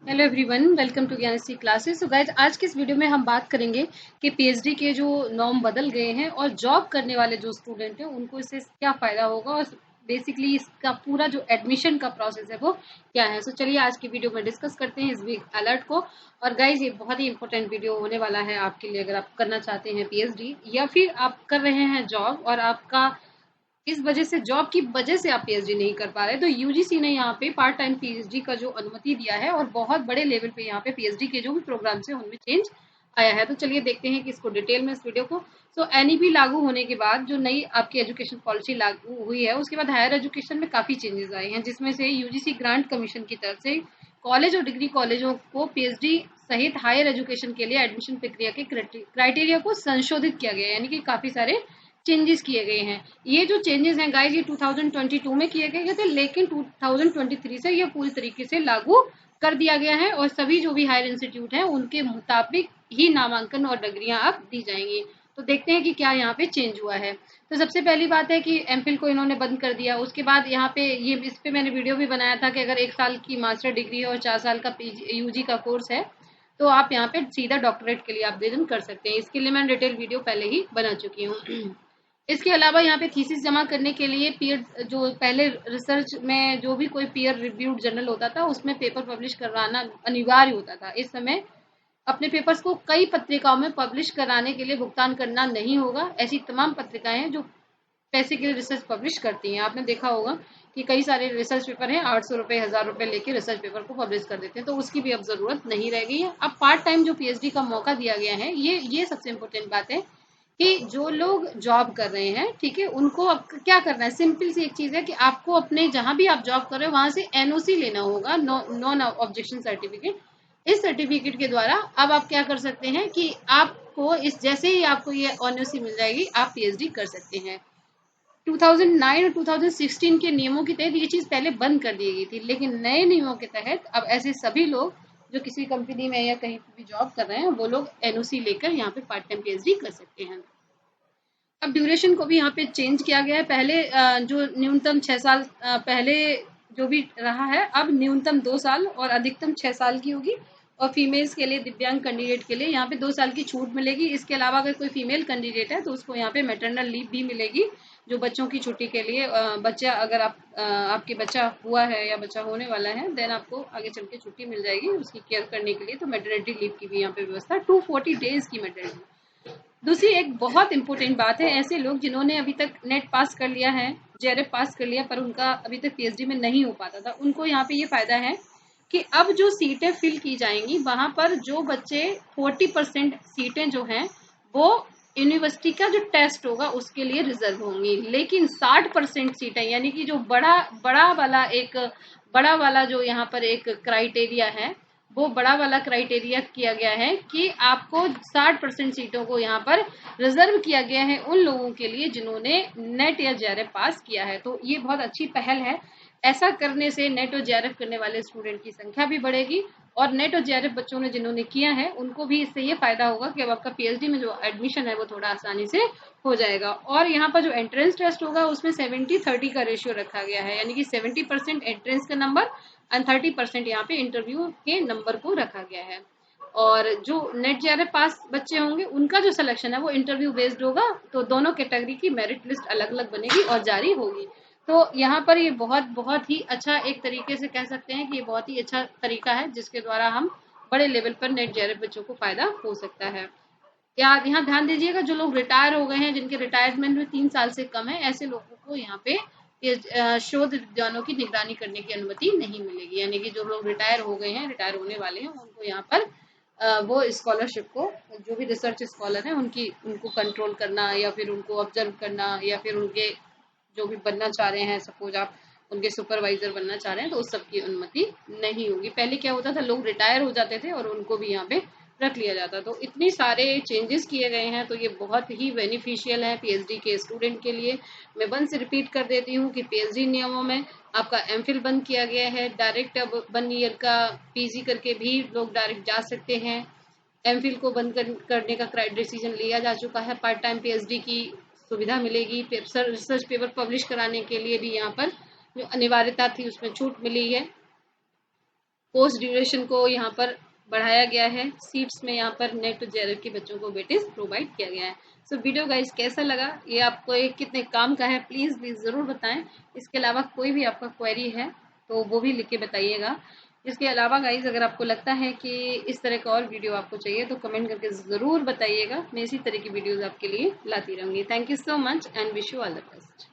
Hello everyone, welcome to Gyanshree classes. So guys, आज के इस वीडियो में हम बात करेंगे कि पीएचडी के जो नॉर्म बदल गए हैं और जॉब करने वाले जो स्टूडेंट हैं उनको इससे क्या फ़ायदा होगा और बेसिकली इसका पूरा जो एडमिशन का प्रोसेस है वो क्या है। सो चलिए आज की वीडियो में डिस्कस करते हैं इस वीक अलर्ट को। और गाइज, ये बहुत ही इंपॉर्टेंट वीडियो होने वाला है आपके लिए अगर आप करना चाहते हैं पीएचडी या फिर आप कर रहे हैं जॉब और आपका इस वजह से जॉब की वजह से आप पीएचडी नहीं कर पा रहे। तो यूजीसी ने यहाँ पे पार्ट टाइम पीएचडी का जो अनुमति दिया है और बहुत बड़े लेवल पे यहाँ पे पीएचडी के जो भी प्रोग्राम्स हैं उनमें चेंज आया है। तो चलिए देखते हैं कि इसको डिटेल में इस वीडियो को। सो एनईपी लागू होने के बाद जो नई आपकी एजुकेशन पॉलिसी लागू हुई है उसके बाद हायर एजुकेशन में काफ़ी चेंजेस आए हैं, जिसमें से यूजीसी ग्रांट कमीशन की तरफ से कॉलेज और डिग्री कॉलेजों को पीएचडी सहित हायर एजुकेशन के लिए एडमिशन प्रक्रिया के क्राइटेरिया को संशोधित किया गया है, यानी कि काफ़ी सारे चेंजेस किए गए हैं। ये जो चेंजेस हैं गाइज, ये 2022 में किए गए थे, लेकिन 2023 से ये पूरी तरीके से लागू कर दिया गया है और सभी जो भी हायर इंस्टीट्यूट हैं उनके मुताबिक ही नामांकन और डिग्रियां अब दी जाएंगी। तो देखते हैं कि क्या यहाँ पे चेंज हुआ है। तो सबसे पहली बात है कि एमफिल को इन्होंने बंद कर दिया। उसके बाद यहाँ पे ये इस पे मैंने वीडियो भी बनाया था कि अगर 1 साल की मास्टर डिग्री है और 4 साल का यूजी का कोर्स है तो आप यहाँ पे सीधा डॉक्टरेट के लिए आवेदन कर सकते हैं। इसके लिए मैं डिटेल वीडियो पहले ही बना चुकी हूँ। इसके अलावा यहाँ पे थीसिस जमा करने के लिए पीयर जो पहले रिसर्च में जो भी कोई पीयर रिव्यूड जर्नल होता था उसमें पेपर पब्लिश करवाना अनिवार्य होता था। इस समय अपने पेपर्स को कई पत्रिकाओं में पब्लिश कराने के लिए भुगतान करना नहीं होगा। ऐसी तमाम पत्रिकाएं हैं जो पैसे के लिए रिसर्च पब्लिश करती हैं। आपने देखा होगा कि कई सारे रिसर्च पेपर हैं, 800 रुपये 1000 रुपये लेके रिसर्च पेपर को पब्लिश कर देते हैं, तो उसकी भी अब ज़रूरत नहीं रह गई है। अब पार्ट टाइम जो पीएचडी का मौका दिया गया है, ये सबसे इम्पोर्टेंट बात है कि जो लोग जॉब कर रहे हैं, ठीक है, उनको अब क्या करना है। सिंपल सी एक चीज़ है कि आपको अपने जहाँ भी आप जॉब कर रहे हो वहाँ से एनओसी लेना होगा, नॉन ऑब्जेक्शन सर्टिफिकेट। इस सर्टिफिकेट के द्वारा अब आप क्या कर सकते हैं कि आपको इस जैसे ही आपको ये एनओसी मिल जाएगी आप पीएचडी कर सकते हैं। 2009 और 2016 के नियमों के तहत ये चीज़ पहले बंद कर दी गई थी, लेकिन नए नियमों के तहत अब ऐसे सभी लोग जो किसी कंपनी में या कहीं भी जॉब कर रहे हैं वो लोग एनओसी लेकर यहाँ पे पार्ट टाइम पीएचडी कर सकते हैं। अब ड्यूरेशन को भी यहाँ पे चेंज किया गया है। पहले जो न्यूनतम 6 साल पहले जो भी रहा है, अब न्यूनतम 2 साल और अधिकतम 6 साल की होगी। और फीमेल्स के लिए, दिव्यांग कैंडिडेट के लिए यहाँ पे 2 साल की छूट मिलेगी। इसके अलावा अगर कोई फीमेल कैंडिडेट है तो उसको यहाँ पे मैटरनल लीव भी मिलेगी, जो बच्चों की छुट्टी के लिए। बच्चा अगर आपके बच्चा हुआ है या बच्चा होने वाला है, देन आपको आगे चल के छुट्टी मिल जाएगी उसकी केयर करने के लिए। तो मैटरनिटी लीव की भी यहाँ पे व्यवस्था, 240 डेज की मैटरनिटी। दूसरी एक बहुत इंपॉर्टेंट बात है, ऐसे लोग जिन्होंने अभी तक नेट पास कर लिया है, जेआरएफ पास कर लिया, पर उनका अभी तक पीएचडी में नहीं हो पाता था, उनको यहाँ पे ये फायदा है कि अब जो सीटें फिल की जाएंगी वहां पर जो बच्चे 40% सीटें जो हैं वो यूनिवर्सिटी का जो टेस्ट होगा उसके लिए रिजर्व होंगी। लेकिन 60% सीटें, यानी कि जो बड़ा वाला जो यहाँ पर एक क्राइटेरिया है, वो बड़ा वाला क्राइटेरिया किया गया है कि आपको 60% सीटों को यहाँ पर रिजर्व किया गया है उन लोगों के लिए जिन्होंने नेट या जेआरएफ पास किया है। तो ये बहुत अच्छी पहल है। ऐसा करने से नेट और जेआरएफ करने वाले स्टूडेंट की संख्या भी बढ़ेगी और नेट और जेआरएफ बच्चों ने जिन्होंने किया है उनको भी इससे ये फायदा होगा कि अब आपका पीएचडी में जो एडमिशन है वो थोड़ा आसानी से हो जाएगा। और यहाँ पर जो एंट्रेंस टेस्ट होगा उसमें 70-30 का रेशियो रखा गया है, यानी कि 70% एंट्रेंस का नंबर एंड 30% यहाँ पे इंटरव्यू के नंबर को रखा गया है। और जो नेट जेआरएफ पास बच्चे होंगे उनका जो सिलेक्शन है वो इंटरव्यू बेस्ड होगा, तो दोनों कैटेगरी की मेरिट लिस्ट अलग अलग बनेगी और जारी होगी। तो यहाँ पर ये बहुत बहुत ही अच्छा, एक तरीके से कह सकते हैं कि ये बहुत ही अच्छा तरीका है जिसके द्वारा हम बड़े लेवल पर नेट जेआरएफ बच्चों को फायदा हो सकता है। यहाँ ध्यान दीजिएगा, जो लोग रिटायर हो गए हैं, जिनके रिटायरमेंट में 3 साल से कम है, ऐसे लोगों को यहाँ पे शोध विद्वानों की निगरानी करने की अनुमति नहीं मिलेगी। यानी कि जो लोग रिटायर हो गए हैं, रिटायर होने वाले हैं, उनको यहाँ पर वो स्कॉलरशिप को, जो भी रिसर्च स्कॉलर हैं उनको कंट्रोल करना या फिर उनको ऑब्जर्व करना या फिर उनके जो भी बनना चाह रहे हैं, सपोज आप उनके सुपरवाइजर बनना चाह रहे हैं, तो उस सब की अनुमति नहीं होगी। पहले क्या होता था, लोग रिटायर हो जाते थे और उनको भी यहाँ पे रख लिया जाता। तो इतनी सारे चेंजेस किए गए हैं, तो ये बहुत ही बेनिफिशियल है पीएचडी के स्टूडेंट के लिए। मैं वन से रिपीट कर देती हूँ कि पीएचडी नियमों में आपका एमफिल बंद किया गया है। डायरेक्ट अब 1 ईयर का पीजी करके भी लोग डायरेक्ट जा सकते हैं। एमफिल को बंद करने का डिसीजन लिया जा चुका है। पार्ट टाइम पीएचडी की सुविधा मिलेगी। रिसर्च पेपर पब्लिश कराने के लिए भी यहाँ पर जो अनिवार्यता थी उसमें छूट मिली है। कोर्स ड्यूरेशन को यहाँ पर बढ़ाया गया है। सीट्स में यहाँ पर नेट टू जेआरएफ के बच्चों को वेटेज प्रोवाइड किया गया है। सो वीडियो गाइस कैसा लगा, ये आपको एक कितने काम का है, प्लीज़ ज़रूर बताएं। इसके अलावा कोई भी आपका क्वेरी है तो वो भी लिख के बताइएगा। इसके अलावा गाइज अगर आपको लगता है कि इस तरह का और वीडियो आपको चाहिए तो कमेंट करके ज़रूर बताइएगा। मैं इसी तरह की वीडियोज़ आपके लिए लाती रहूँगी। Thank you so much and wish you all the best.